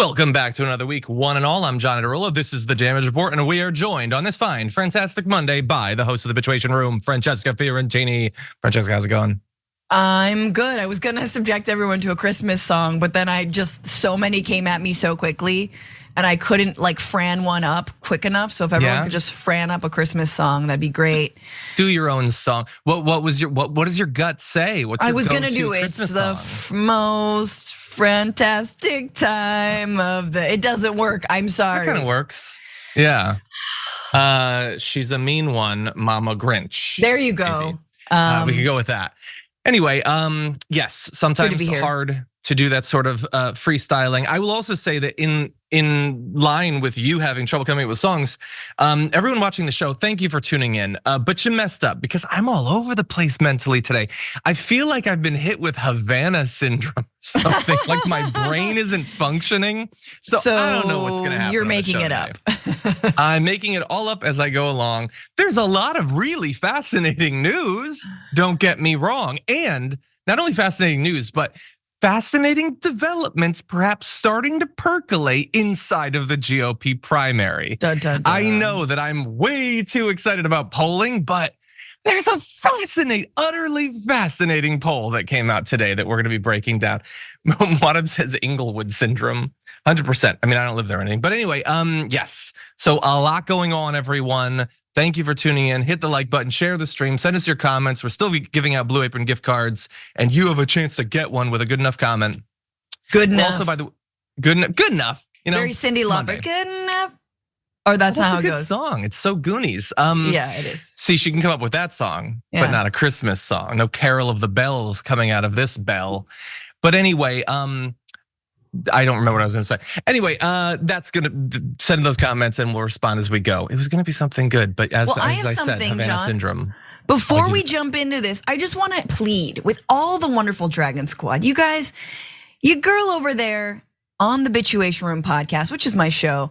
Welcome back to another week, one and all. I'm John Iadarola. This is the Damage Report, and we are joined on this fine, fantastic Monday by the host of the Bitchuation Room, Francesca Fiorentini. Francesca, how's it going? I'm good. I was gonna subject everyone to a Christmas song, but then so many came at me so quickly, and I couldn't like Fran one up quick enough. So if everyone could just Fran up a Christmas song, that'd be great. Just do your own song. What does your gut say? What's your I was go-to gonna do Christmas it's the most fantastic time of the. It doesn't work. I'm sorry. That kind of works. Yeah. She's a mean one, Mama Grinch. There you go. We could go with that. Anyway, yes, sometimes hard to do that sort of freestyling. I will also say that in line with you having trouble coming up with songs, everyone watching the show, thank you for tuning in. But you messed up because I'm all over the place mentally today. I feel like I've been hit with Havana syndrome, something like my brain isn't functioning. So I don't know what's gonna happen. You're making it up. I'm making it all up as I go along. There's a lot of really fascinating news, don't get me wrong. And not only fascinating news, but fascinating developments perhaps starting to percolate inside of the GOP primary. Dun, dun, dun. I know that I'm way too excited about polling, but there's a utterly fascinating poll that came out today that we're gonna be breaking down. One of them says Inglewood syndrome, 100%. I mean, I don't live there or anything, but anyway, yes. So a lot going on, everyone. Thank you for tuning in. Hit the like button, share the stream, send us your comments. We're still giving out Blue Apron gift cards, and you have a chance to get one with a good enough comment. Good enough. Also, by the good enough. You know, very Cindy Lauper. Good enough. Or that's not how it goes. It's a good song. It's so Goonies. Yeah, it is. See, she can come up with that song, but not a Christmas song. No Carol of the Bells coming out of this bell. But anyway, I don't remember what I was gonna say. Anyway, that's gonna send those comments and we'll respond as we go. It was gonna be something good, but as I said, Havana syndrome. Before we jump into this, I just wanna plead with all the wonderful Dragon Squad. You guys, you girl over there on the Bitchuation Room podcast, which is my show,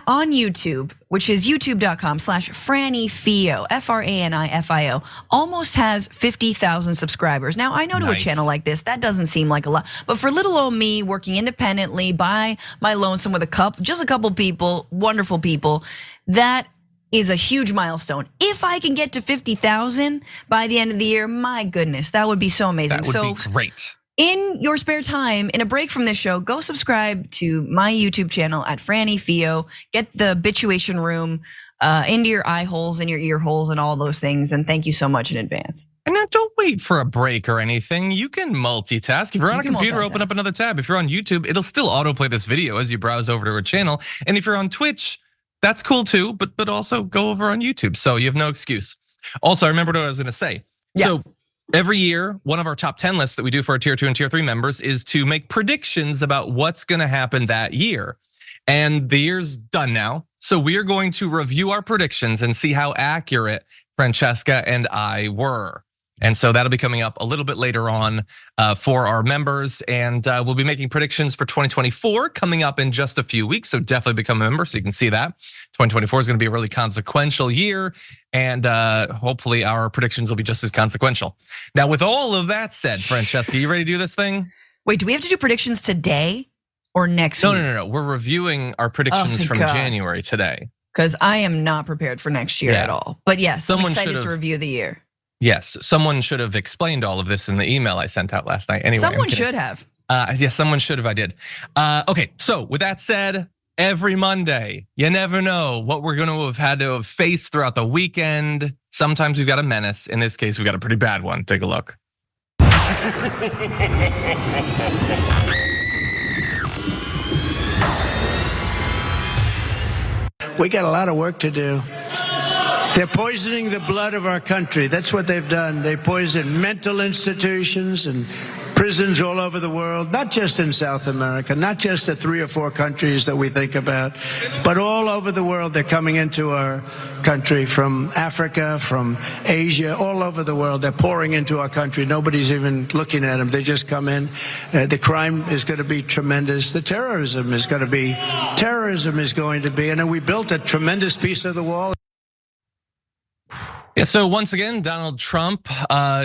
on YouTube, which is youtube.com/FrannyFio, FRANIFIO, almost has 50,000 subscribers. Now, I know to a channel like this, that doesn't seem like a lot, but for little old me working independently by my lonesome with just a couple people, wonderful people, that is a huge milestone. If I can get to 50,000 by the end of the year, my goodness, that would be so amazing. That would be great. In your spare time, in a break from this show, go subscribe to my YouTube channel at Franny Fio. Get the Bitchuation Room into your eye holes and your ear holes and all those things. And thank you so much in advance. And now don't wait for a break or anything. You can multitask. If you're on a computer, open up another tab. If you're on YouTube, it'll still autoplay this video as you browse over to her channel. And if you're on Twitch, that's cool too, but also go over on YouTube. So you have no excuse. Also, I remembered what I was gonna say. Yeah. So every year, one of our top 10 lists that we do for our tier 2 and tier 3 members is to make predictions about what's gonna happen that year. And the year's done now. So we are going to review our predictions and see how accurate Francesca and I were. And so that'll be coming up a little bit later on for our members. And we'll be making predictions for 2024 coming up in just a few weeks. So definitely become a member so you can see that. 2024 is gonna be a really consequential year. And hopefully our predictions will be just as consequential. Now, with all of that said, Francesca, you ready to do this thing? Wait, do we have to do predictions today or next week? No. We're reviewing our predictions from January today. Because I am not prepared for next year at all. But yes, I'm excited to review the year. Yes, someone should have explained all of this in the email I sent out last night. Anyway, someone should have. Yes, someone should have. I did. Okay, so with that said, every Monday, you never know what we're going to have had to have faced throughout the weekend. Sometimes we've got a menace. In this case, we've got a pretty bad one. Take a look. We got a lot of work to do. They're poisoning the blood of our country. That's what they've done. They poison mental institutions and prisons all over the world, not just in South America, not just the 3 or 4 countries that we think about, but all over the world. They're coming into our country from Africa, from Asia, all over the world. They're pouring into our country. Nobody's even looking at them. They just come in. The crime is going to be tremendous. The terrorism is going to be, and then we built a tremendous piece of the wall. Yeah, so once again, Donald Trump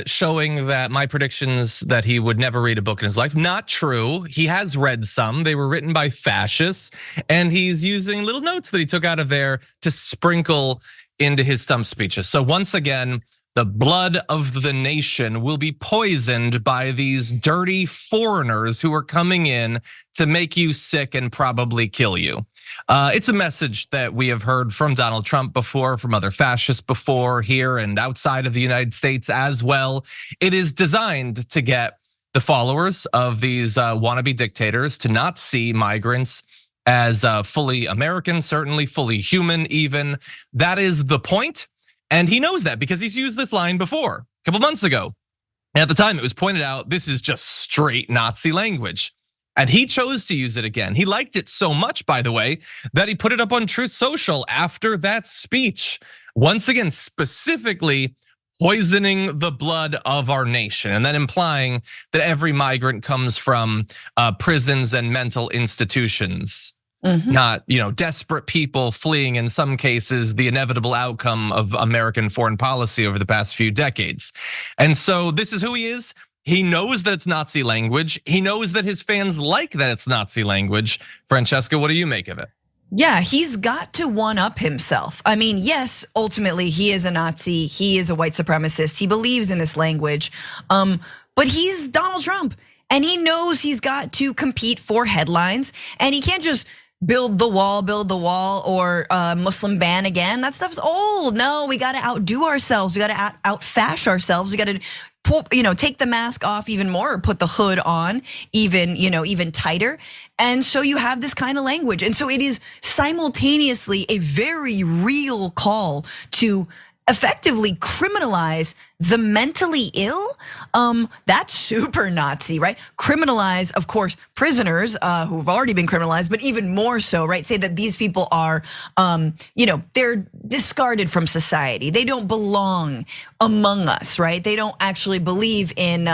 showing that my predictions that he would never read a book in his life, not true. He has read some. They were written by fascists, and he's using little notes that he took out of there to sprinkle into his stump speeches. So once again, the blood of the nation will be poisoned by these dirty foreigners who are coming in to make you sick and probably kill you. It's a message that we have heard from Donald Trump before, from other fascists before, here and outside of the United States as well. It is designed to get the followers of these wannabe dictators to not see migrants as fully American, certainly fully human even. That is the point. And he knows that because he's used this line before, a couple months ago. And at the time it was pointed out, this is just straight Nazi language. And he chose to use it again. He liked it so much, by the way, that he put it up on Truth Social after that speech. Once again, specifically poisoning the blood of our nation, and then implying that every migrant comes from prisons and mental institutions. Not, desperate people fleeing, in some cases, the inevitable outcome of American foreign policy over the past few decades. And so this is who he is. He knows that it's Nazi language. He knows that his fans like that it's Nazi language. Francesca, what do you make of it? Yeah, he's got to one-up himself. I mean, yes, ultimately he is a Nazi. He is a white supremacist. He believes in this language, but he's Donald Trump, and he knows he's got to compete for headlines, and he can't just build the wall, or Muslim ban again. That stuff's old. No, we got to outdo ourselves. We got to outfash ourselves. We got to take the mask off even more, or put the hood on even tighter. And so you have this kind of language. And so it is simultaneously a very real call to effectively criminalize the mentally ill. That's super Nazi, right? Criminalize, of course, prisoners who've already been criminalized, but even more so, right? Say that these people are, they're discarded from society. They don't belong among us, right? They don't actually believe in,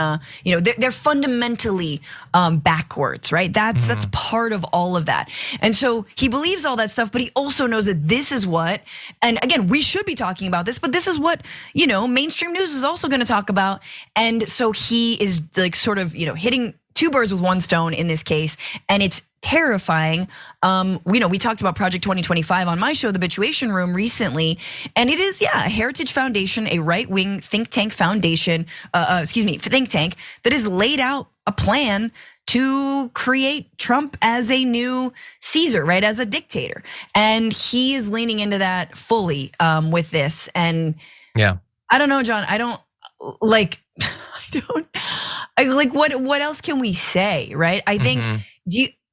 they're fundamentally backwards, right? That's part of all of that. And so he believes all that stuff, but he also knows that this is what, and again, we should be talking about this, but this is what, mainstream news is also gonna talk about. And so he is like sort of, hitting two birds with one stone in this case, and it's terrifying. We talked about Project 2025 on my show, The Bituation Room, recently, and it is, a Heritage Foundation, a right-wing think tank foundation, think tank that has laid out a plan to create Trump as a new Caesar, right, as a dictator, and he is leaning into that fully with this. And I don't know, John. I don't like. What else can we say, right? I think.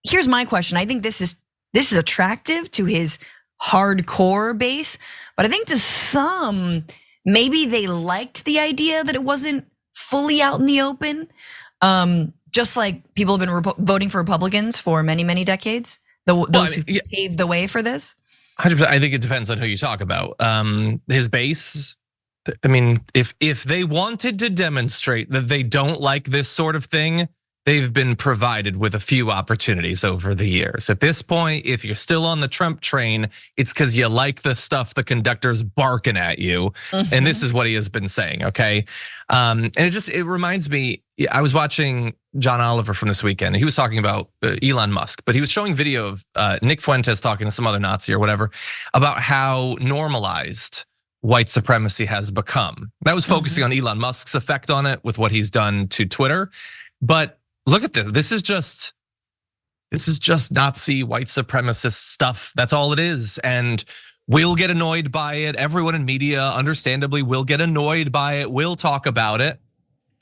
Here's my question. I think this is attractive to his hardcore base, but I think to some, maybe they liked the idea that it wasn't fully out in the open. Just like people have been voting for Republicans for many, many decades. Those who paved the way for this. 100%. I think it depends on who you talk about. His base. I mean, if they wanted to demonstrate that they don't like this sort of thing, they've been provided with a few opportunities over the years. At this point, if you're still on the Trump train, it's because you like the stuff the conductor's barking at you. And this is what he has been saying, okay? And it reminds me, I was watching John Oliver from this weekend. He was talking about Elon Musk, but he was showing video of Nick Fuentes talking to some other Nazi or whatever about how normalized white supremacy has become. That was focusing on Elon Musk's effect on it with what he's done to Twitter. But look at this. This is just Nazi white supremacist stuff. That's all it is. And we'll get annoyed by it. Everyone in media, understandably, will get annoyed by it. We'll talk about it.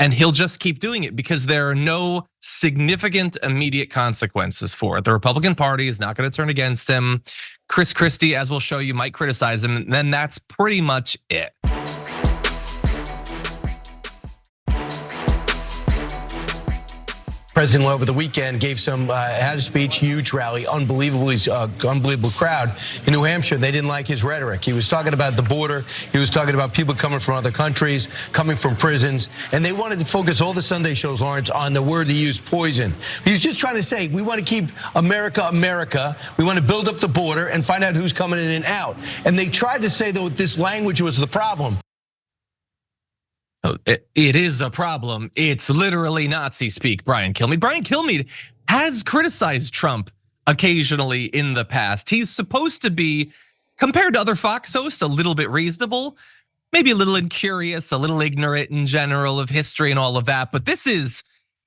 And he'll just keep doing it because there are no significant immediate consequences for it. The Republican Party is not going to turn against him. Chris Christie, as we'll show you, might criticize him. And then that's pretty much it. President over the weekend gave had a speech, huge rally, unbelievable crowd in New Hampshire. They didn't like his rhetoric. He was talking about the border. He was talking about people coming from other countries, coming from prisons. And they wanted to focus all the Sunday shows, Lawrence, on the word he used, poison. He was just trying to say, we want to keep America, America. We want to build up the border and find out who's coming in and out. And they tried to say that this language was the problem. It is a problem. It's literally Nazi speak, Brian Kilmeade. Brian Kilmeade has criticized Trump occasionally in the past. He's supposed to be, compared to other Fox hosts, a little bit reasonable, maybe a little incurious, a little ignorant in general of history and all of that. But this is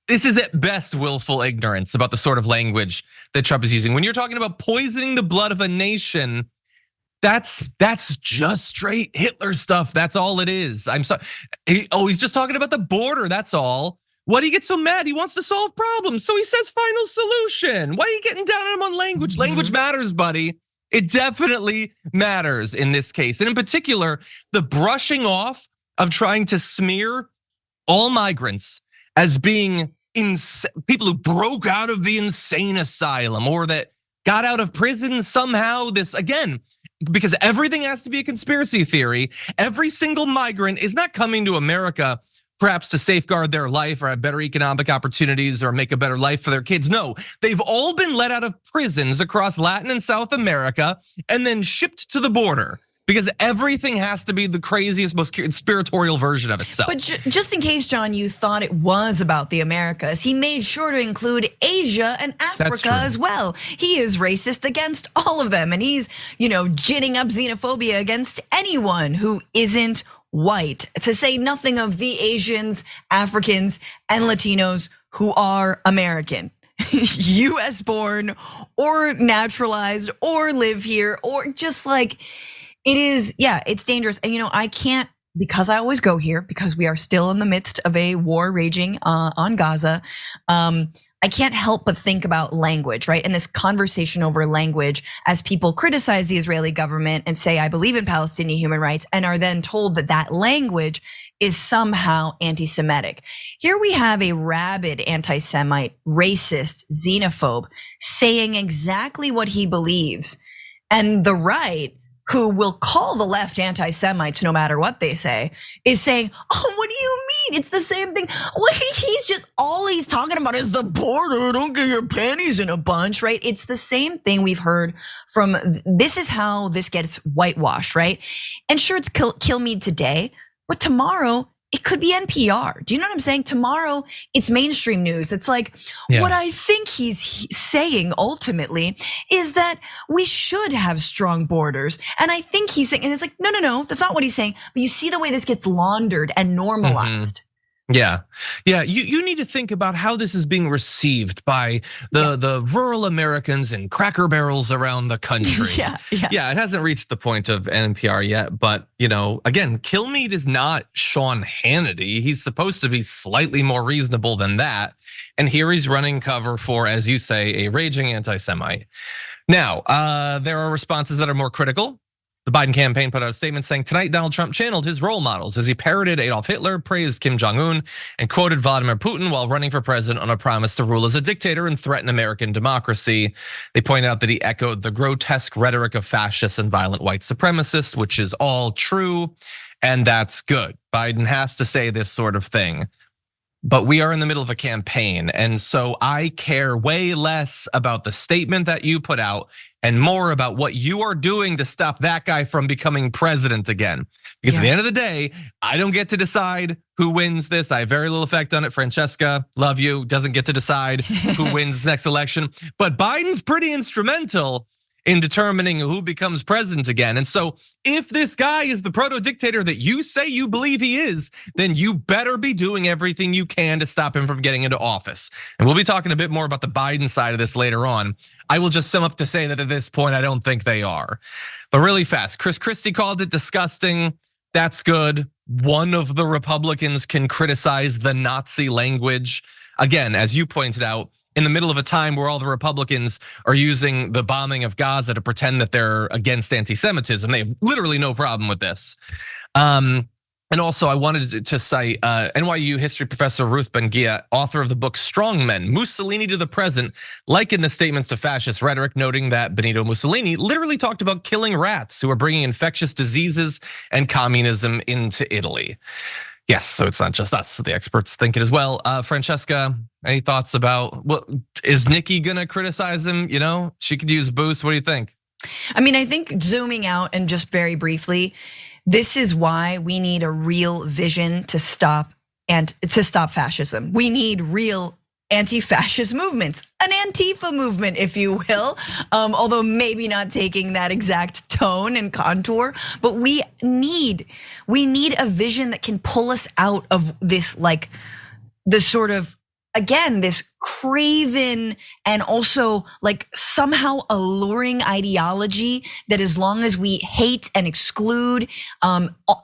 at best willful ignorance about the sort of language that Trump is using. When you're talking about poisoning the blood of a nation, that's just straight Hitler stuff. That's all it is. I'm sorry. He's just talking about the border. That's all. Why do you get so mad? He wants to solve problems. So he says final solution. Why are you getting down on him on language? Language matters, buddy. It definitely matters in this case. And in particular, the brushing off of trying to smear all migrants as being people who broke out of the insane asylum or that got out of prison somehow. This, again, because everything has to be a conspiracy theory. Every single migrant is not coming to America perhaps to safeguard their life or have better economic opportunities or make a better life for their kids. No, they've all been let out of prisons across Latin and South America and then shipped to the border. Because everything has to be the craziest, most conspiratorial version of itself. But just in case, John, you thought it was about the Americas, he made sure to include Asia and Africa as well. He is racist against all of them, and he's, ginning up xenophobia against anyone who isn't white. To say nothing of the Asians, Africans, and Latinos who are American. US born or naturalized or live here or just like. It is, it's dangerous. And I can't, because I always go here, because we are still in the midst of a war raging on Gaza. I can't help but think about language, right? And this conversation over language as people criticize the Israeli government and say, I believe in Palestinian human rights, and are then told that that language is somehow anti-Semitic. Here we have a rabid anti-Semite, racist, xenophobe saying exactly what he believes. And the right, who will call the left anti-Semites no matter what they say, is saying, oh, what do you mean? It's the same thing. Well, he's just, all he's talking about is the border. Don't get your panties in a bunch, right? It's the same thing we've heard from, this is how this gets whitewashed, right? And sure, it's Kilmeade today, but tomorrow, it could be NPR. Do you know what I'm saying? Tomorrow, it's mainstream news. It's like, what I think he's saying ultimately is that we should have strong borders. And I think he's saying, and it's like, no, that's not what he's saying. But you see the way this gets laundered and normalized. Yeah, you need to think about how this is being received by the rural Americans and Cracker Barrels around the country. Yeah, it hasn't reached the point of NPR yet, but again, Kilmeade is not Sean Hannity. He's supposed to be slightly more reasonable than that. And here he's running cover for, as you say, a raging anti-Semite. Now, there are responses that are more critical. The Biden campaign put out a statement saying tonight Donald Trump channeled his role models as he parroted Adolf Hitler, praised Kim Jong-un, and quoted Vladimir Putin while running for president on a promise to rule as a dictator and threaten American democracy. They point out that he echoed the grotesque rhetoric of fascists and violent white supremacists, which is all true, and that's good. Biden has to say this sort of thing. But we are in the middle of a campaign, and so I care way less about the statement that you put out and more about what you are doing to stop that guy from becoming president again. Because at the end of the day, I don't get to decide who wins this. I have very little effect on it. Francesca, love you, doesn't get to decide who wins the next election. But Biden's pretty instrumental in determining who becomes president again. And so if this guy is the proto-dictator that you say you believe he is, then you better be doing everything you can to stop him from getting into office. And we'll be talking a bit more about the Biden side of this later on. I will just sum up to say that at this point, I don't think they are. But really fast, Chris Christie called it disgusting. That's good. One of the Republicans can criticize the Nazi language. Again, as you pointed out, in the middle of a time where all the Republicans are using the bombing of Gaza to pretend that they're against anti-Semitism. They have literally no problem with this. And also I wanted to cite NYU history professor Ruth Ben-Gia, author of the book Strong Men, Mussolini to the Present, likened the statements to fascist rhetoric, noting that Benito Mussolini literally talked about killing rats who are bringing infectious diseases and communism into Italy. Yes, so it's not just us, the experts think it as well. Francesca, any thoughts about, is Nikki gonna criticize him? She could use a boost, what do you think? I mean, I think zooming out and just very briefly, This is why we need a real vision to stop fascism. We need real anti-fascist movements, an Antifa movement, if you will, although maybe not taking that exact tone and contour. But we need a vision that can pull us out of this, like, the sort of, again, this craven and also like somehow alluring ideology that as long as we hate and exclude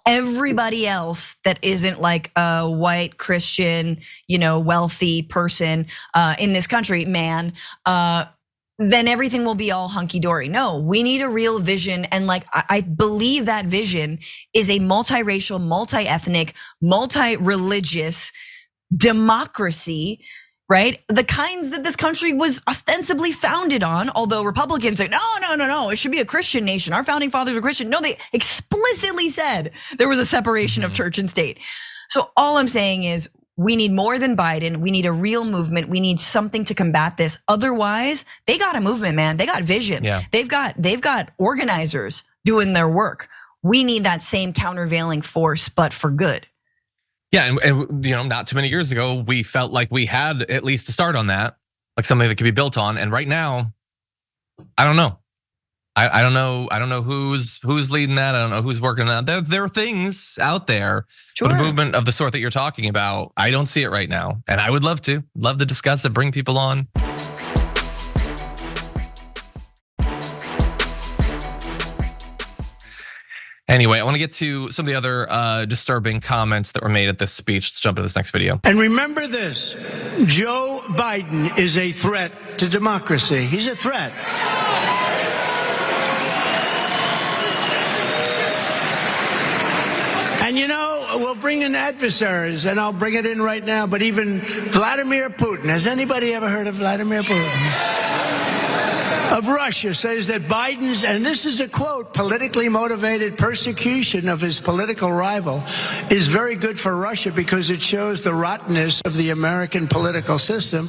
everybody else that isn't like a white Christian, wealthy person in this country, then everything will be all hunky-dory. No, we need a real vision. And like, I believe that vision is a multiracial, multi-ethnic, multi-religious democracy, right? The kinds that this country was ostensibly founded on, although Republicans say, no, it should be a Christian nation. Our founding fathers were Christian. No, they explicitly said there was a separation of church and state. So all I'm saying is we need more than Biden. We need a real movement. We need something to combat this. Otherwise, they got a movement, man. They got vision. Yeah. They've got organizers doing their work. We need that same countervailing force, but for good. Yeah, and not too many years ago, we felt like we had at least a start on that, like something that could be built on. And right now, I don't know. I don't know. I don't know who's leading that. I don't know who's working on that. There are things out there, sure, but a movement of the sort that you're talking about, I don't see it right now. And I would love to discuss it, bring people on. Anyway, I want to get to some of the other disturbing comments that were made at this speech. Let's jump to this next video. And remember this, Joe Biden is a threat to democracy. He's a threat. And we'll bring in adversaries, and I'll bring it in right now, but even Vladimir Putin. Has anybody ever heard of Vladimir Putin? Of Russia says that Biden's, and this is a quote, politically motivated persecution of his political rival is very good for Russia because it shows the rottenness of the American political system,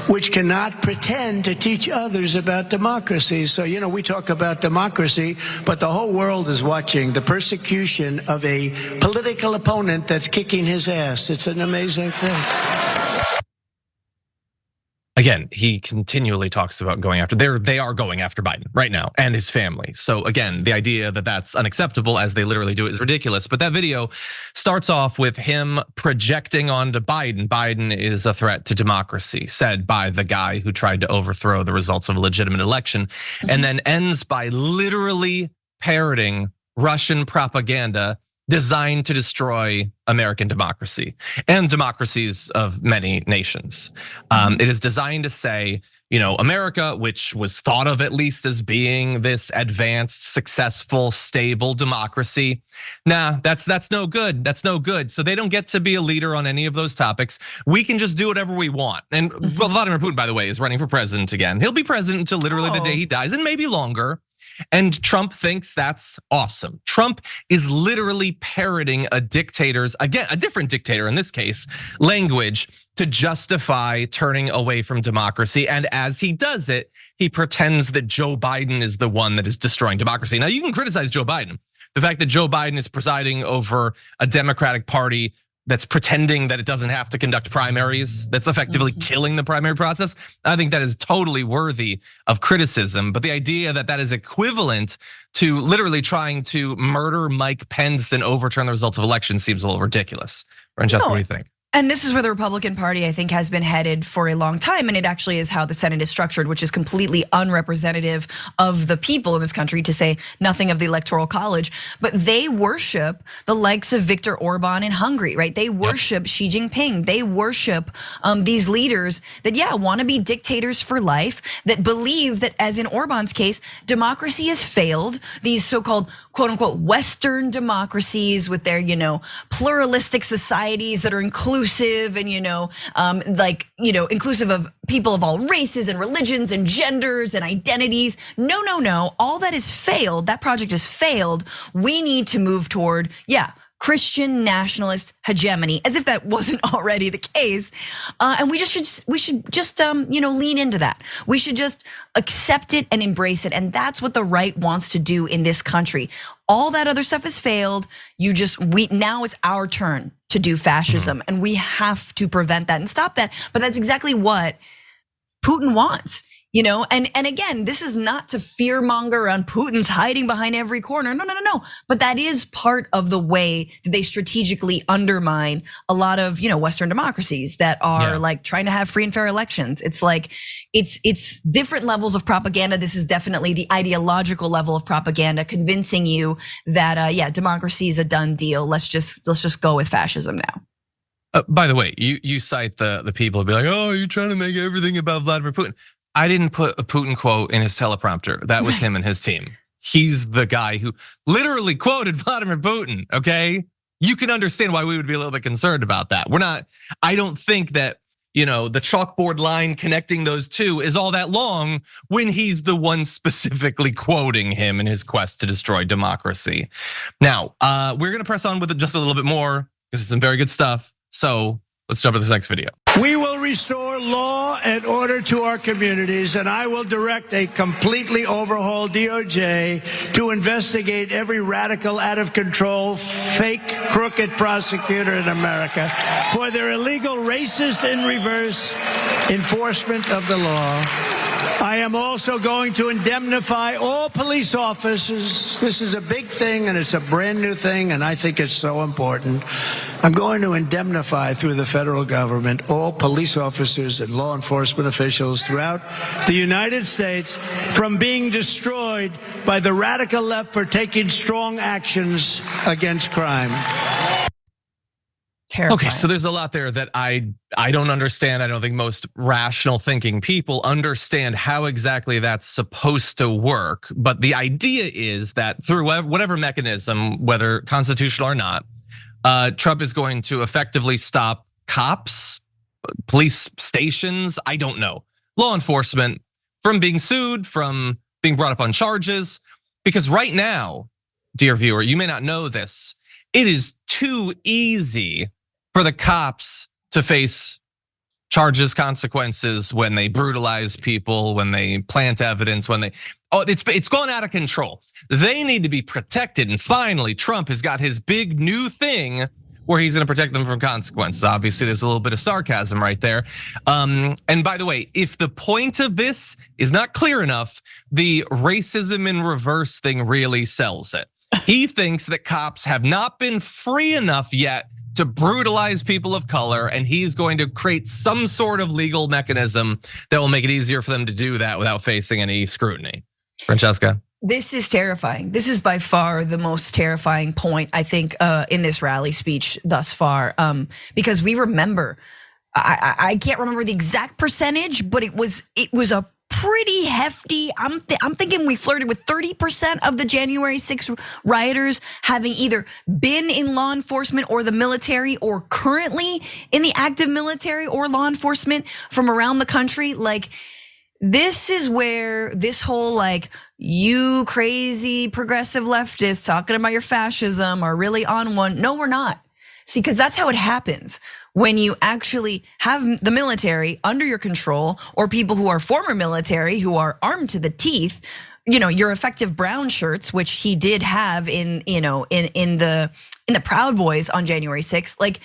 which cannot pretend to teach others about democracy. So, we talk about democracy, but the whole world is watching the persecution of a political opponent that's kicking his ass. It's an amazing thing. Again, he continually talks about going after, they are going after Biden right now and his family. So again, the idea that that's unacceptable as they literally do it is ridiculous. But that video starts off with him projecting onto Biden. Biden is a threat to democracy, said by the guy who tried to overthrow the results of a legitimate election, and then ends by literally parroting Russian propaganda designed to destroy American democracy and democracies of many nations. It is designed to say, America, which was thought of at least as being this advanced, successful, stable democracy. Nah, that's no good. That's no good. So they don't get to be a leader on any of those topics. We can just do whatever we want. And Vladimir Putin, by the way, is running for president again. He'll be president until literally the day he dies, and maybe longer. And Trump thinks that's awesome. Trump is literally parroting a dictator's, again, a different dictator in this case, language to justify turning away from democracy. And as he does it, he pretends that Joe Biden is the one that is destroying democracy. Now, you can criticize Joe Biden. The fact that Joe Biden is presiding over a Democratic Party that's pretending that it doesn't have to conduct primaries, that's effectively killing the primary process, I think that is totally worthy of criticism. But the idea that that is equivalent to literally trying to murder Mike Pence and overturn the results of elections seems a little ridiculous. Francesca, what do you think? And this is where the Republican Party, I think, has been headed for a long time. And it actually is how the Senate is structured, which is completely unrepresentative of the people in this country, to say nothing of the Electoral College. But they worship the likes of Viktor Orban in Hungary, right? They worship Xi Jinping. They worship these leaders that, want to be dictators for life, that believe that, as in Orban's case, democracy has failed. These so-called quote unquote Western democracies with their, pluralistic societies that are inclusive and, inclusive of people of all races and religions and genders and identities. No, all that has failed. That project has failed. We need to move toward, Christian nationalist hegemony, as if that wasn't already the case. And we should just lean into that. We should just accept it and embrace it. And that's what the right wants to do in this country. all that other stuff has failed. Now it's our turn to do fascism, and we have to prevent that and stop that. But that's exactly what Putin wants. And again, this is not to fearmonger on Putin's hiding behind every corner. No. But that is part of the way that they strategically undermine a lot of, Western democracies that are like trying to have free and fair elections. It's like, it's different levels of propaganda. This is definitely the ideological level of propaganda, convincing you that, democracy is a done deal. Let's just go with fascism now. By the way, you cite the people who be like, oh, you're trying to make everything about Vladimir Putin. I didn't put a Putin quote in his teleprompter. That was him and his team. He's the guy who literally quoted Vladimir Putin, okay? You can understand why we would be a little bit concerned about that. I don't think that, the chalkboard line connecting those two is all that long when he's the one specifically quoting him in his quest to destroy democracy. Now, we're gonna press on with it just a little bit more because it's some very good stuff. So let's jump to this next video. We will restore law and order to our communities, and I will direct a completely overhauled DOJ to investigate every radical, out of control, fake, crooked prosecutor in America for their illegal, racist, in reverse enforcement of the law. I am also going to indemnify all police officers. This is a big thing, and it's a brand new thing, and I think it's so important. I'm going to indemnify through the federal government all police officers and law enforcement officials throughout the United States from being destroyed by the radical left for taking strong actions against crime. Terrifying. Okay, so there's a lot there that I don't understand. I don't think most rational thinking people understand how exactly that's supposed to work. But the idea is that through whatever mechanism, whether constitutional or not, Trump is going to effectively stop cops, police stations, I don't know, law enforcement from being sued, from being brought up on charges. Because right now, dear viewer, you may not know this, it is too easy for the cops to face charges, consequences when they brutalize people, when they plant evidence, it's gone out of control. They need to be protected, and finally Trump has got his big new thing where he's gonna protect them from consequences. Obviously, there's a little bit of sarcasm right there. And by the way, if the point of this is not clear enough, the racism in reverse thing really sells it. He thinks that cops have not been free enough yet to brutalize people of color, and he's going to create some sort of legal mechanism that will make it easier for them to do that without facing any scrutiny. Francesca? This is terrifying. This is by far the most terrifying point, I think, in this rally speech thus far, because we remember, I can't remember the exact percentage, but it was a pretty hefty. I'm thinking we flirted with 30% of the January 6th rioters having either been in law enforcement or the military, or currently in the active military or law enforcement from around the country. Like, this is where this whole you crazy progressive leftists talking about your fascism are really on one. No, we're not. See, because that's how it happens. When you actually have the military under your control, or people who are former military who are armed to the teeth, your effective brown shirts, which he did have in the Proud Boys on January 6th. Like,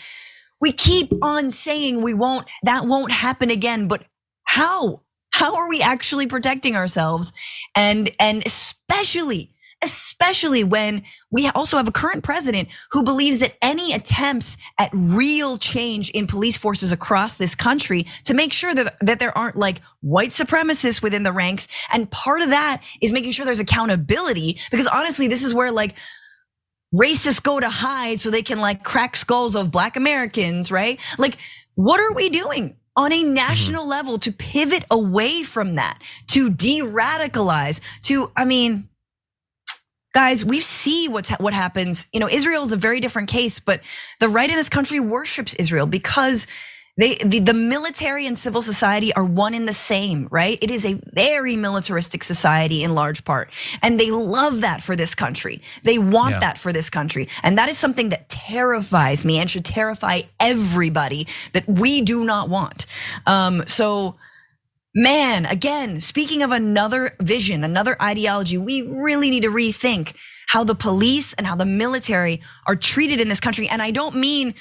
we keep on saying that won't happen again, but how? How are we actually protecting ourselves? And especially when we also have a current president who believes that any attempts at real change in police forces across this country to make sure that there aren't white supremacists within the ranks. And part of that is making sure there's accountability, because honestly, this is where racists go to hide so they can crack skulls of Black Americans, right? What are we doing on a national level to pivot away from that, to de-radicalize, guys, we see what happens. Israel is a very different case, but the right in this country worships Israel because the military and civil society are one in the same, right? It is a very militaristic society in large part, and they love that for this country. They want that for this country, and that is something that terrifies me and should terrify everybody, that we do not want. So, man, again, speaking of another vision, another ideology, we really need to rethink how the police and how the military are treated in this country. And I don't mean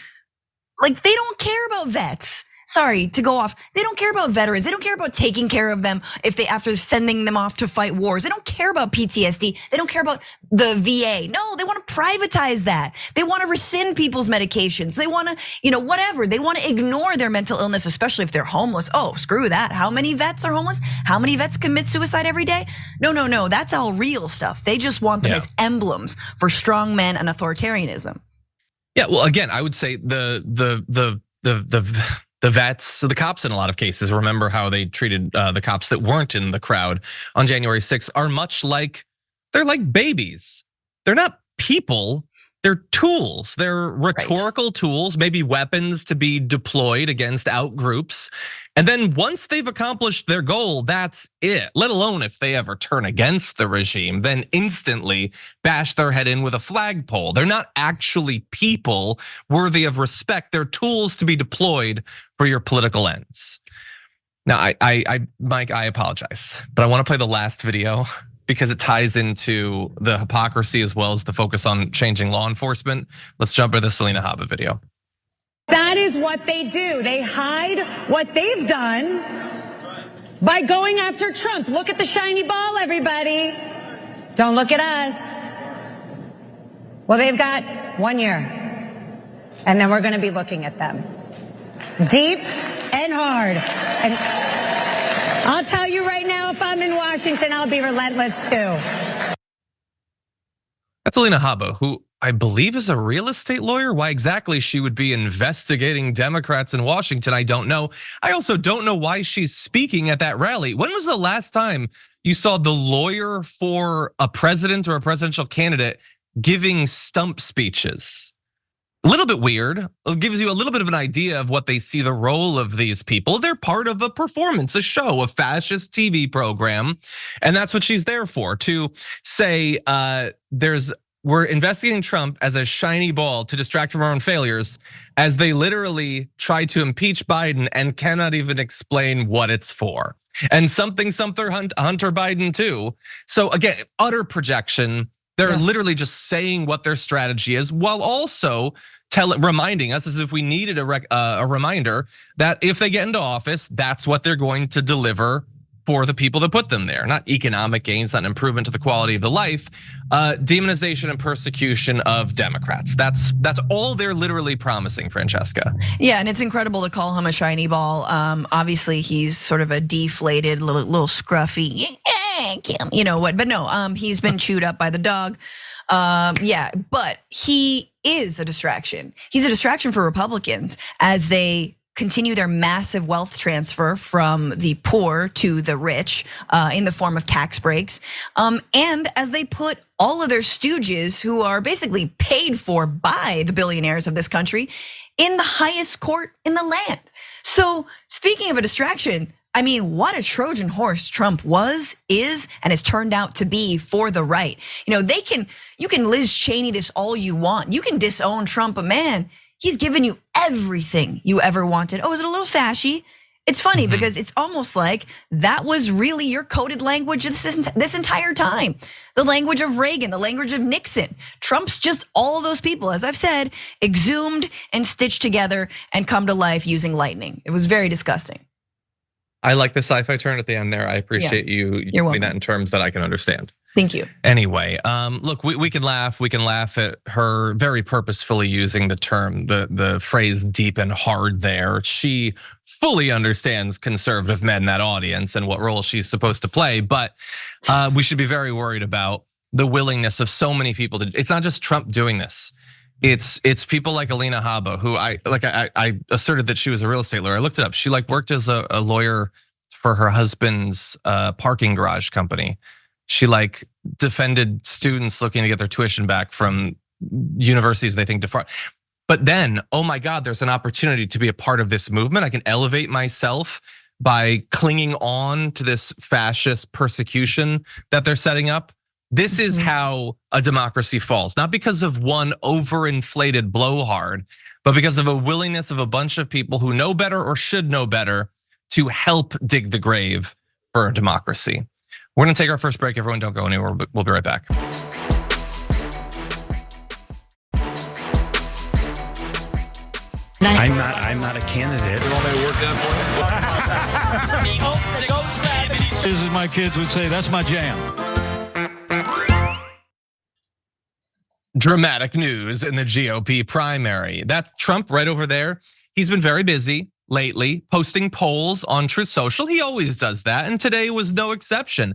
like they don't care about vets. Sorry to go off. They don't care about veterans. They don't care about taking care of them after sending them off to fight wars. They don't care about PTSD. They don't care about the VA. No, they want to privatize that. They want to rescind people's medications. They want to, whatever. They want to ignore their mental illness, especially if they're homeless. Oh, screw that. How many vets are homeless? How many vets commit suicide every day? No. That's all real stuff. They just want them as emblems for strong men and authoritarianism. Yeah, well, again, I would say the vets, so the cops in a lot of cases, remember how they treated the cops that weren't in the crowd on January 6th, are much like, they're like babies. They're not people, they're tools. They're rhetorical tools, maybe weapons to be deployed against out groups. And then once they've accomplished their goal, that's it. Let alone if they ever turn against the regime, then instantly bash their head in with a flagpole. They're not actually people worthy of respect. They're tools to be deployed for your political ends. Now, Mike, I apologize, but I want to play the last video because it ties into the hypocrisy as well as the focus on changing law enforcement. Let's jump into the Selena Habba video. That is what they do. They hide what they've done by going after Trump. Look at the shiny ball, everybody. Don't look at us. Well, they've got 1 year, and then we're going to be looking at them deep and hard. And I'll tell you right now, if I'm in Washington, I'll be relentless too. That's Selena Habba, who I believe is a real estate lawyer. Why exactly she would be investigating Democrats in Washington, I don't know. I also don't know why she's speaking at that rally. When was the last time you saw the lawyer for a president or a presidential candidate giving stump speeches? A little bit weird. It gives you a little bit of an idea of what they see the role of these people. They're part of a performance, a show, a fascist TV program. And that's what she's there for, to say we're investigating Trump as a shiny ball to distract from our own failures, as they literally try to impeach Biden and cannot even explain what it's for. And something Hunter Biden too. So again, utter projection. They're literally just saying what their strategy is, while also reminding us, as if we needed a reminder, that if they get into office, that's what they're going to deliver for the people that put them there. Not economic gains, not an improvement to the quality of the life, demonization and persecution of Democrats. That's all they're literally promising, Francesca. Yeah, and it's incredible to call him a shiny ball. Obviously, he's sort of a deflated, little scruffy, you know what? But no, he's been chewed up by the dog. Yeah, but he is a distraction. He's a distraction for Republicans as they continue their massive wealth transfer from the poor to the rich in the form of tax breaks. And as they put all of their stooges, who are basically paid for by the billionaires of this country, in the highest court in the land. So speaking of a distraction, I mean, what a Trojan horse Trump was, is, and has turned out to be for the right. You can Liz Cheney this all you want. You can disown Trump, but man, he's given you everything you ever wanted. Oh, is it a little fashy? It's funny because it's almost like that was really your coded language this entire time. The language of Reagan, the language of Nixon. Trump's just all of those people, as I've said, exhumed and stitched together and come to life using lightning. It was very disgusting. I like the sci-fi turn at the end there. I appreciate you putting that in terms that I can understand. Thank you. Anyway, look, we can laugh. We can laugh at her very purposefully using the term, the phrase deep and hard there. She fully understands conservative men in that audience and what role she's supposed to play. But we should be very worried about the willingness of so many people to, it's not just Trump doing this. It's people like Selena Habba, who I asserted that she was a real estate lawyer. I looked it up. She worked as a lawyer for her husband's parking garage company. She defended students looking to get their tuition back from universities they think defraud. But then, oh my God, there's an opportunity to be a part of this movement. I can elevate myself by clinging on to this fascist persecution that they're setting up. This is how a democracy falls, not because of one overinflated blowhard, but because of a willingness of a bunch of people who know better or should know better to help dig the grave for a democracy. We're gonna take our first break. Everyone don't go anywhere. We'll be right back. I'm not a candidate. As my kids would say, that's my jam. Dramatic news in the GOP primary. That's Trump right over there. He's been very busy lately, posting polls on Truth Social. He always does that, and today was no exception.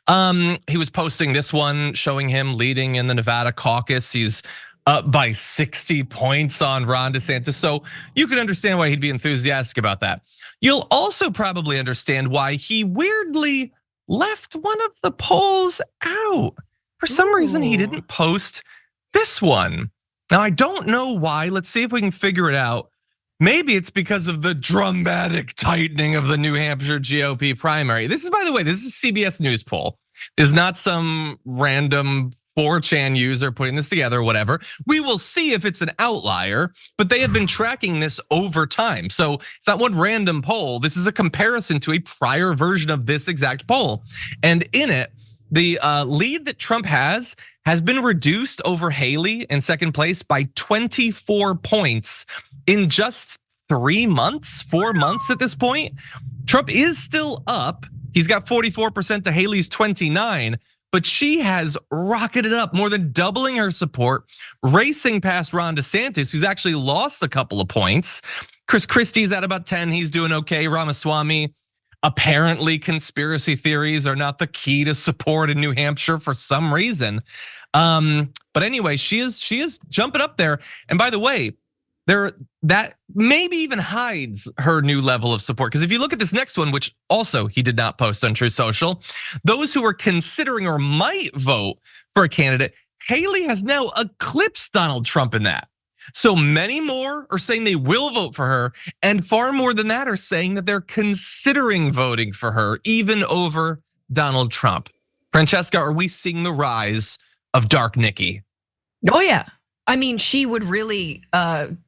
He was posting this one showing him leading in the Nevada caucus. He's up by 60 points on Ron DeSantis, so you can understand why he'd be enthusiastic about that. You'll also probably understand why he weirdly left one of the polls out. For some reason, he didn't post this one. Now, I don't know why. Let's see if we can figure it out. Maybe it's because of the dramatic tightening of the New Hampshire GOP primary. This is, by the way, this is a CBS News poll. This is not some random 4chan user putting this together or whatever. We will see if it's an outlier, but they have been tracking this over time. So it's not one random poll. This is a comparison to a prior version of this exact poll. And in it, the lead that Trump has been reduced over Haley in second place by 24 points in just 3 months, 4 months at this point. Trump is still up. He's got 44% to Haley's 29%, but she has rocketed up, more than doubling her support, racing past Ron DeSantis, who's actually lost a couple of points. Chris Christie's at about 10, he's doing okay. Ramaswamy, apparently conspiracy theories are not the key to support in New Hampshire for some reason. But anyway, she is jumping up there. And by the way, that maybe even hides her new level of support. Because if you look at this next one, which also he did not post on Truth Social, those who are considering or might vote for a candidate, Haley has now eclipsed Donald Trump in that. So many more are saying they will vote for her, and far more than that are saying that they're considering voting for her, even over Donald Trump. Francesca, are we seeing the rise of Dark Nikki? Oh yeah. I mean, she would really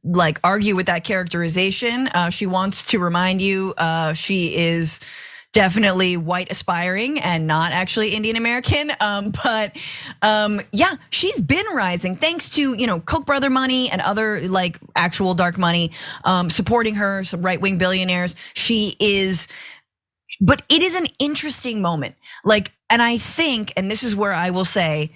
like argue with that characterization. She wants to remind you she is definitely white aspiring and not actually Indian American. But yeah, she's been rising thanks to Koch brother money and other like actual dark money supporting her, some right-wing billionaires. She is, but it is an interesting moment. Like, and I think, and this is where I will say,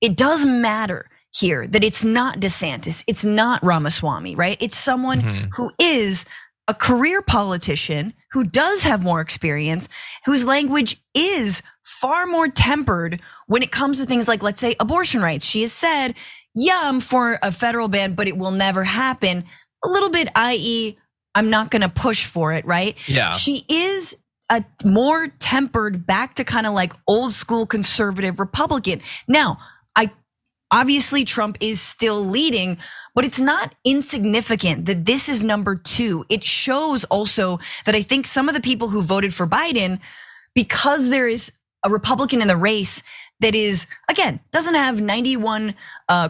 it does matter here that it's not DeSantis, it's not Ramaswamy, right? It's someone who is a career politician, who does have more experience, whose language is far more tempered when it comes to things like, let's say, abortion rights. She has said, yeah, I'm for a federal ban, but it will never happen. A little bit, i.e., I'm not gonna push for it, right? Yeah. She is a more tempered, back to kind of like old school conservative Republican. Now, obviously, Trump is still leading, but it's not insignificant that this is number 2. It shows also that I think some of the people who voted for Biden, because there is a Republican in the race that is, again, doesn't have 91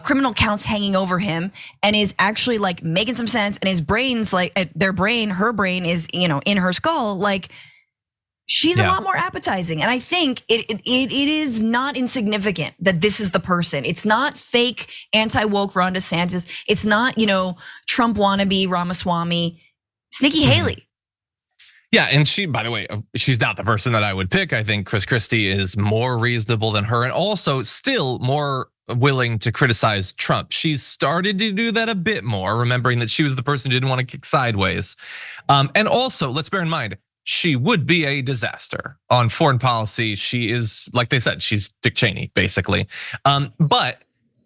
criminal counts hanging over him and is actually like making some sense, and his brain's like, her brain is, in her skull, like, she's a lot more appetizing. And I think it is not insignificant that this is the person. It's not fake anti-woke Ron DeSantis. It's not, Trump wannabe Ramaswamy. It's Nikki Haley. Yeah, and she, by the way, she's not the person that I would pick. I think Chris Christie is more reasonable than her, and also still more willing to criticize Trump. She's started to do that a bit more, remembering that she was the person who didn't want to kick sideways. And also, let's bear in mind, she would be a disaster on foreign policy. She is, like they said, she's Dick Cheney, basically. But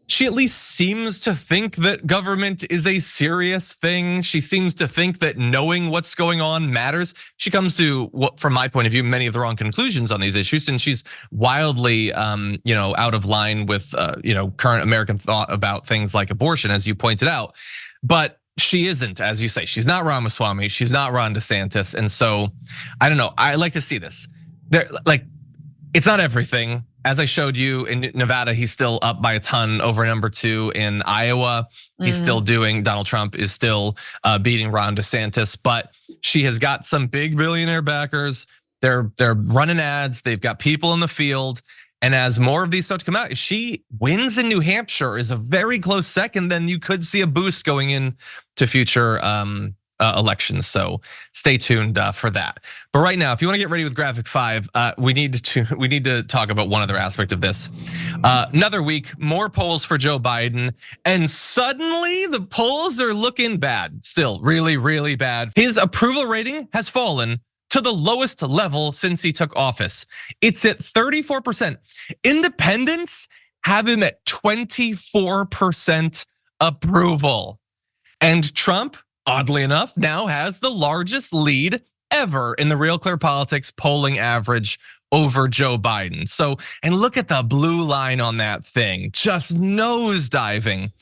she at least seems to think that government is a serious thing. She seems to think that knowing what's going on matters. She comes to, what, from my point of view, many of the wrong conclusions on these issues, and she's wildly, out of line with, current American thought about things like abortion, as you pointed out. But she isn't, as you say, she's not Ramaswamy, she's not Ron DeSantis. And so, I don't know, I like to see this. It's not everything. As I showed you in Nevada, he's still up by a ton over number 2 in Iowa. He's still doing, Donald Trump is still beating Ron DeSantis, but she has got some big billionaire backers. They're running ads, they've got people in the field. And as more of these start to come out, if she wins in New Hampshire, is a very close second, then you could see a boost going in to future elections. So stay tuned for that. But right now, if you want to get ready with graphic 5, we need to talk about one other aspect of this. Another week, more polls for Joe Biden, and suddenly the polls are looking bad. Still really, really bad. His approval rating has fallen to the lowest level since he took office. It's at 34%. Independents have him at 24% approval. And Trump, oddly enough, now has the largest lead ever in the Real Clear Politics polling average over Joe Biden. So, and look at the blue line on that thing, just nosediving.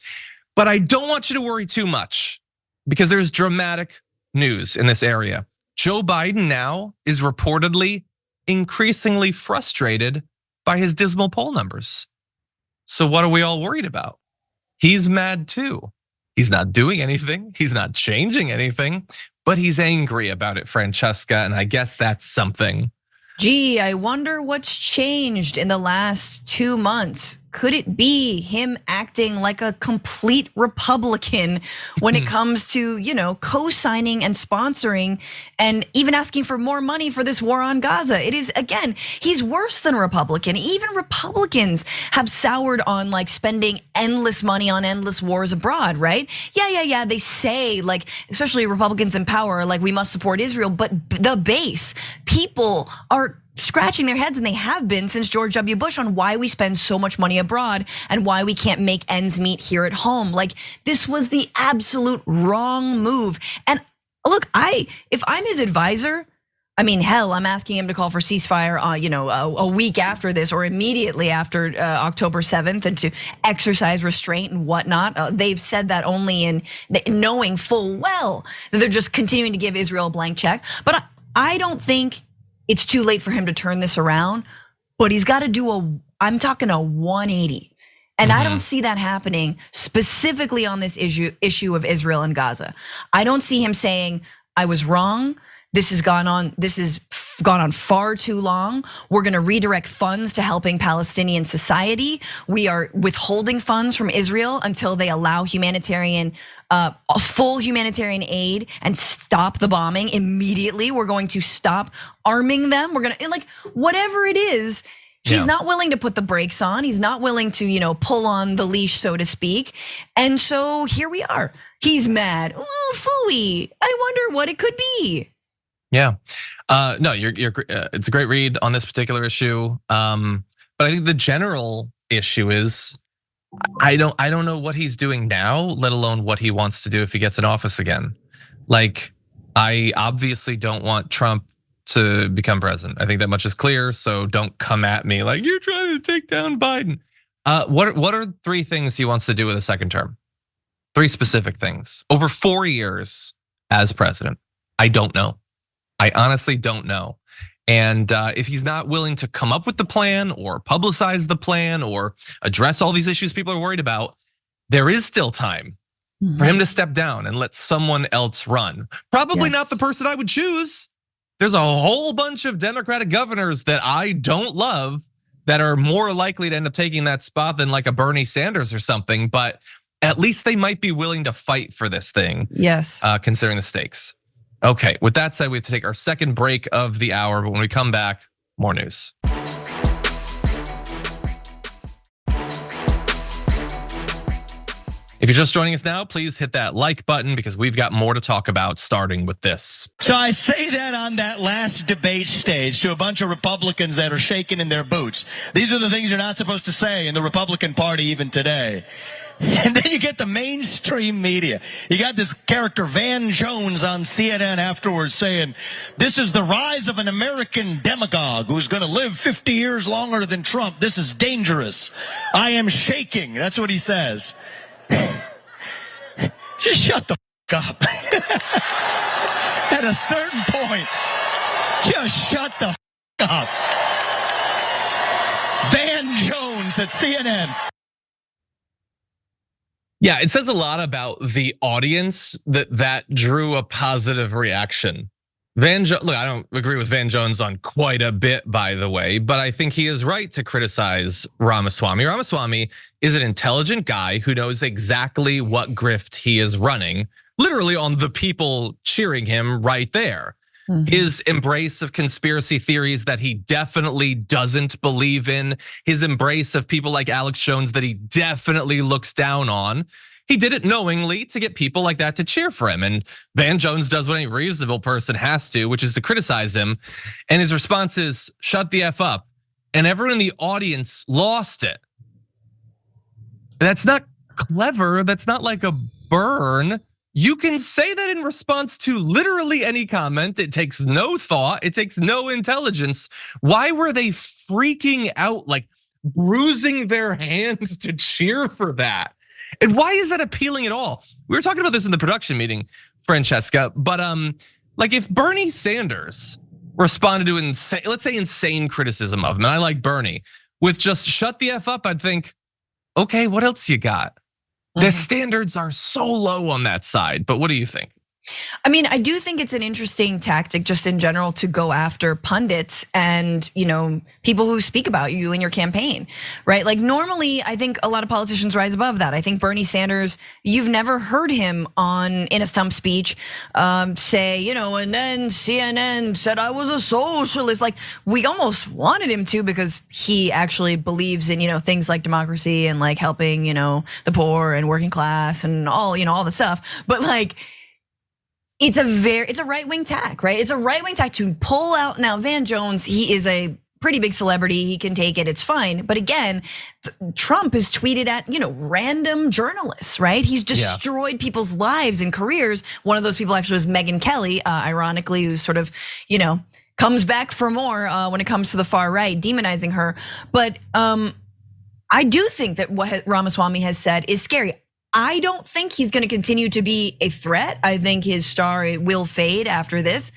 But I don't want you to worry too much because there's dramatic news in this area. Joe Biden now is reportedly increasingly frustrated by his dismal poll numbers. So what are we all worried about? He's mad too. He's not doing anything. He's not changing anything, but he's angry about it, Francesca, and I guess that's something. Gee, I wonder what's changed in the last 2 months. Could it be him acting like a complete Republican when it comes to, co-signing and sponsoring and even asking for more money for this war on Gaza? It is, again, he's worse than a Republican. Even Republicans have soured on like spending endless money on endless wars abroad, right? Yeah. They say, like, especially Republicans in power are like, we must support Israel, but the base, people are scratching their heads, and they have been since George W. Bush, on why we spend so much money abroad and why we can't make ends meet here at home. Like, this was the absolute wrong move. And look, if I'm his advisor, I mean, hell, I'm asking him to call for ceasefire, a week after this or immediately after October 7th, and to exercise restraint and whatnot. They've said that only in knowing full well that they're just continuing to give Israel a blank check. But I don't think it's too late for him to turn this around, but he's got to do I'm talking a 180. And I don't see that happening specifically on this issue of Israel and Gaza. I don't see him saying, I was wrong. This has gone on far too long. We're gonna redirect funds to helping Palestinian society. We are withholding funds from Israel until they allow full humanitarian aid and stop the bombing immediately. We're going to stop arming them. We're gonna, like, whatever it is. He's not willing to put the brakes on. He's not willing to, pull on the leash, so to speak. And so here we are. He's mad. Ooh, phooey. I wonder what it could be. Yeah, no, it's a great read on this particular issue. But I think the general issue is, I don't know what he's doing now, let alone what he wants to do if he gets in office again. Like, I obviously don't want Trump to become president. I think that much is clear. So don't come at me like you're trying to take down Biden. What are 3 things he wants to do with a second term? 3 specific things over 4 years as president. I don't know. I honestly don't know. And if he's not willing to come up with the plan or publicize the plan or address all these issues people are worried about, there is still time for him to step down and let someone else run. Probably not the person I would choose. There's a whole bunch of Democratic governors that I don't love that are more likely to end up taking that spot than like a Bernie Sanders or something, but at least they might be willing to fight for this thing. Yes. Considering the stakes. Okay, with that said, we have to take our second break of the hour, but when we come back, more news. If you're just joining us now, please hit that like button because we've got more to talk about, starting with this. So I say that on that last debate stage to a bunch of Republicans that are shaking in their boots. These are the things you're not supposed to say in the Republican Party even today. And then you get the mainstream media. You got this character Van Jones on CNN afterwards saying, this is the rise of an American demagogue who's going to live 50 years longer than Trump. This is dangerous. I am shaking. That's what he says. Just shut the fuck up. At a certain point, just shut the fuck up. Van Jones at CNN. Yeah, it says a lot about the audience that drew a positive reaction Look, I don't agree with Van Jones on quite a bit, by the way, but I think he is right to criticize Ramaswamy. Ramaswamy is an intelligent guy who knows exactly what grift he is running, literally on the people cheering him right there. His embrace of conspiracy theories that he definitely doesn't believe in, his embrace of people like Alex Jones that he definitely looks down on. He did it knowingly to get people like that to cheer for him. And Van Jones does what any reasonable person has to, which is to criticize him. And his response is, shut the F up. And everyone in the audience lost it. That's not clever. That's not like a burn. You can say that in response to literally any comment. It takes no thought. It takes no intelligence. Why were they freaking out, like bruising their hands to cheer for that? And why is that appealing at all? We were talking about this in the production meeting, Francesca, but like if Bernie Sanders responded to insane criticism of him, and I like Bernie, with just shut the F up, I'd think, okay, what else you got? The standards are so low on that side, but what do you think? I mean, I do think it's an interesting tactic just in general to go after pundits and, people who speak about you in your campaign, right? Like normally, I think a lot of politicians rise above that. I think Bernie Sanders, you've never heard him in a stump speech say, and then CNN said I was a socialist. Like we almost wanted him to because he actually believes in, things like democracy and like helping, the poor and working class and all the stuff. But like, it's a right-wing tack, right? It's a right-wing tack to pull out. Now, Van Jones, he is a pretty big celebrity. He can take it, it's fine. But again, Trump has tweeted at, random journalists, right? He's destroyed people's lives and careers. One of those people actually was Megyn Kelly, ironically, who's sort of, comes back for more when it comes to the far right, demonizing her. But I do think that what Ramaswamy has said is scary. I don't think he's gonna continue to be a threat. I think his star will fade after this.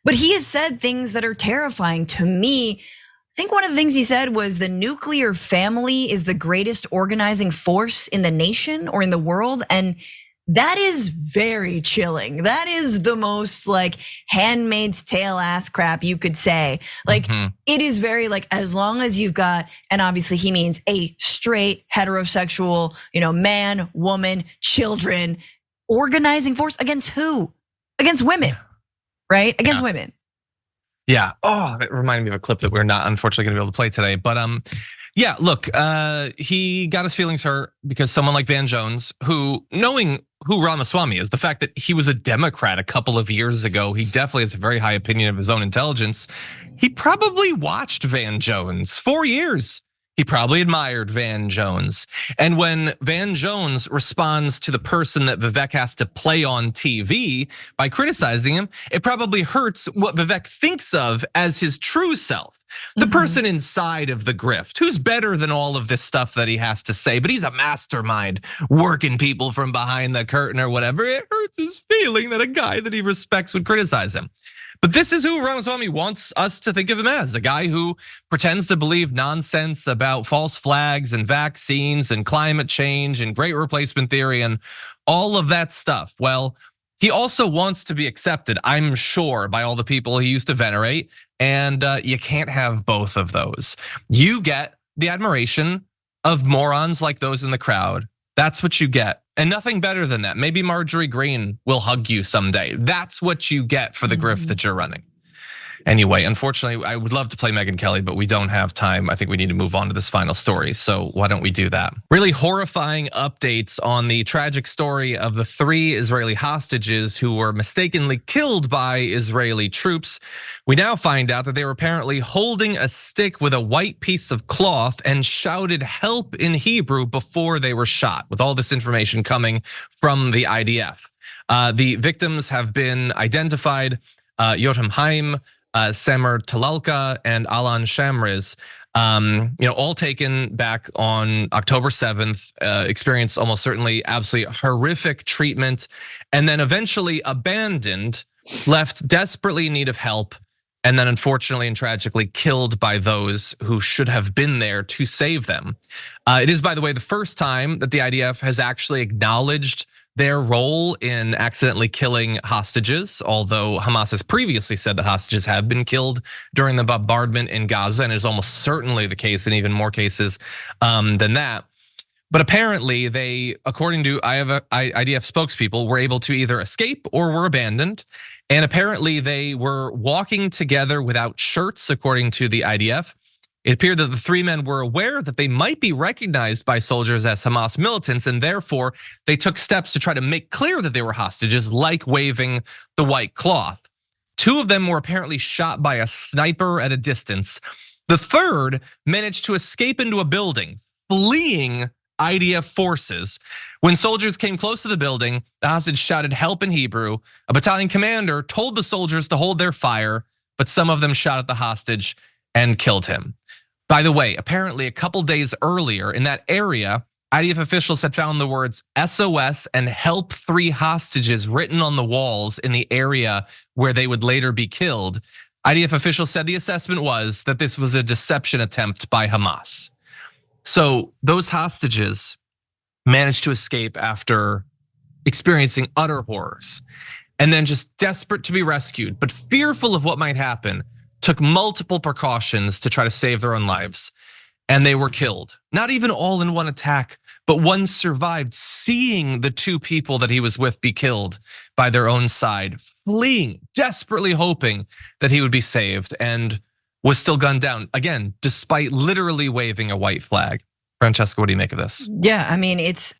But he has said things that are terrifying to me. I think one of the things he said was the nuclear family is the greatest organizing force in the nation or in the world. And that is very chilling. That is the most like Handmaid's Tale ass crap you could say. Like it is very like, as long as you've got, and obviously he means a straight heterosexual, man, woman, children, organizing force against who? Against women, right? Against women. Yeah, that reminded me of a clip that we're not unfortunately gonna be able to play today. But yeah, look, he got his feelings hurt because someone like Van Jones, who knowing who Ramaswamy is, the fact that he was a Democrat a couple of years ago, he definitely has a very high opinion of his own intelligence. He probably watched Van Jones 4 years. He probably admired Van Jones. And when Van Jones responds to the person that Vivek has to play on TV by criticizing him, it probably hurts what Vivek thinks of as his true self. The person inside of the grift, who's better than all of this stuff that he has to say, but he's a mastermind working people from behind the curtain or whatever. It hurts his feeling that a guy that he respects would criticize him. But this is who Ramaswamy wants us to think of him as, a guy who pretends to believe nonsense about false flags and vaccines and climate change and great replacement theory and all of that stuff. Well, he also wants to be accepted, I'm sure, by all the people he used to venerate. And you can't have both of those. You get the admiration of morons like those in the crowd. That's what you get. And nothing better than that. Maybe Marjorie Greene will hug you someday. That's what you get for the grift that you're running. Anyway, unfortunately, I would love to play Megyn Kelly, but we don't have time. I think we need to move on to this final story. So why don't we do that? Really horrifying updates on the tragic story of the 3 Israeli hostages who were mistakenly killed by Israeli troops. We now find out that they were apparently holding a stick with a white piece of cloth and shouted help in Hebrew before they were shot, with all this information coming from the IDF. The victims have been identified, Yotam Haim, Samer Talalka, and Alan Shamriz, all taken back on October 7th, experienced almost certainly absolutely horrific treatment, and then eventually abandoned, left desperately in need of help, and then unfortunately and tragically killed by those who should have been there to save them. It is, by the way, the first time that the IDF has actually acknowledged their role in accidentally killing hostages, although Hamas has previously said that hostages have been killed during the bombardment in Gaza, and is almost certainly the case in even more cases than that. But apparently they, according to IDF spokespeople, were able to either escape or were abandoned. And apparently they were walking together without shirts, according to the IDF. It appeared that the three men were aware that they might be recognized by soldiers as Hamas militants, and therefore they took steps to try to make clear that they were hostages, like waving the white cloth. Two of them were apparently shot by a sniper at a distance. The third managed to escape into a building, fleeing IDF forces. When soldiers came close to the building, the hostage shouted help in Hebrew. A battalion commander told the soldiers to hold their fire, but some of them shot at the hostage and killed him. By the way, apparently a couple days earlier in that area, IDF officials had found the words SOS and help 3 hostages written on the walls in the area where they would later be killed. IDF officials said the assessment was that this was a deception attempt by Hamas. So those hostages managed to escape after experiencing utter horrors, and then just desperate to be rescued, but fearful of what might happen, took multiple precautions to try to save their own lives. And they were killed. Not even all in one attack, but one survived, seeing the 2 people that he was with be killed by their own side, fleeing, desperately hoping that he would be saved, and was still gunned down, again, despite literally waving a white flag. Francesca, what do you make of this? Yeah, I mean, it's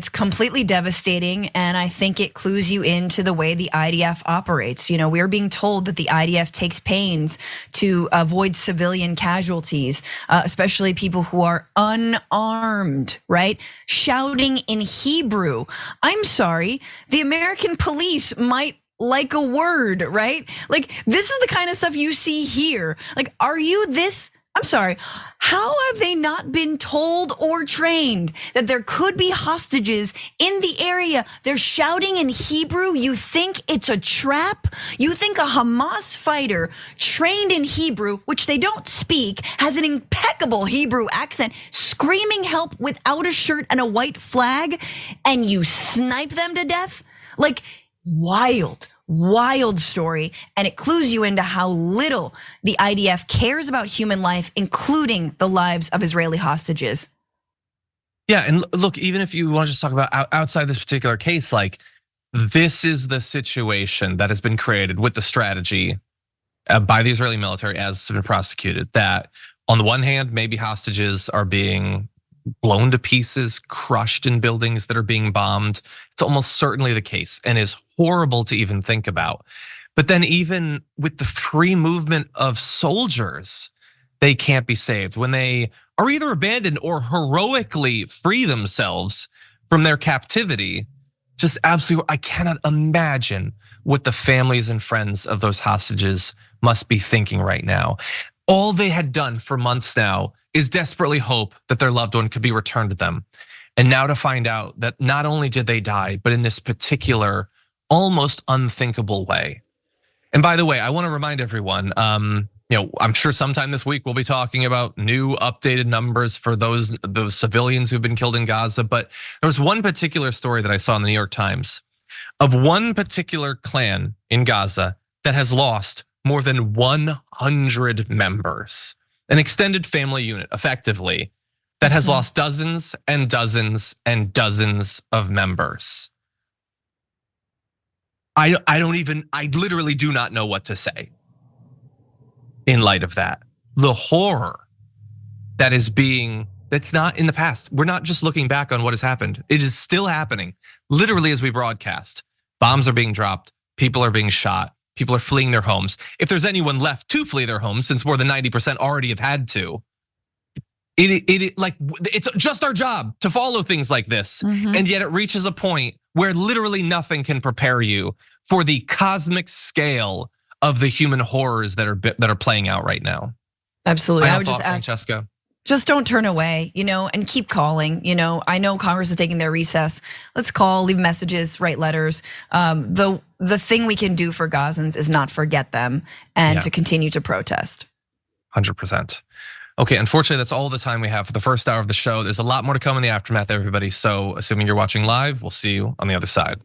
completely devastating, and I think it clues you into the way the IDF operates. You know, we're being told that the IDF takes pains to avoid civilian casualties, especially people who are unarmed, right? Shouting in Hebrew. I'm sorry, the American police might like a word, right? Like, this is the kind of stuff you see here. Like, are you this? I'm sorry, how have they not been told or trained that there could be hostages in the area? They're shouting in Hebrew. You think it's a trap? You think a Hamas fighter trained in Hebrew, which they don't speak, has an impeccable Hebrew accent, screaming help without a shirt and a white flag, and you snipe them to death? Like, wild story, and it clues you into how little the IDF cares about human life, including the lives of Israeli hostages. Yeah, and look, even if you want to just talk about outside this particular case, like, this is the situation that has been created with the strategy by the Israeli military as it's been prosecuted, that on the one hand, maybe hostages are being blown to pieces, crushed in buildings that are being bombed. It's almost certainly the case and is horrible to even think about. But then even with the free movement of soldiers, they can't be saved when they are either abandoned or heroically free themselves from their captivity. Just absolutely, I cannot imagine what the families and friends of those hostages must be thinking right now. All they had done for months now is desperately hope that their loved one could be returned to them. And now to find out that not only did they die, but in this particular, almost unthinkable way. And by the way, I wanna remind everyone, I'm sure sometime this week we'll be talking about new updated numbers for those civilians who've been killed in Gaza. But there was one particular story that I saw in the New York Times of one particular clan in Gaza that has lost more than 100 members. An extended family unit, effectively, that has lost dozens and dozens and dozens of members. I literally do not know what to say in light of that. The horror that's not in the past. We're not just looking back on what has happened. It is still happening, literally as we broadcast. Bombs are being dropped, people are being shot. People are fleeing their homes. If there's anyone left to flee their homes, since more than 90% already have had to, it's just our job to follow things like this. And yet it reaches a point where literally nothing can prepare you for the cosmic scale of the human horrors that are playing out right now. Absolutely. I would just ask, Francesca. Just don't turn away, and keep calling. I know Congress is taking their recess. Let's call, leave messages, write letters. The thing we can do for Gazans is not forget them and to continue to protest. 100%. Okay, unfortunately, that's all the time we have for the first hour of the show. There's a lot more to come in the aftermath, everybody. So assuming you're watching live, we'll see you on the other side.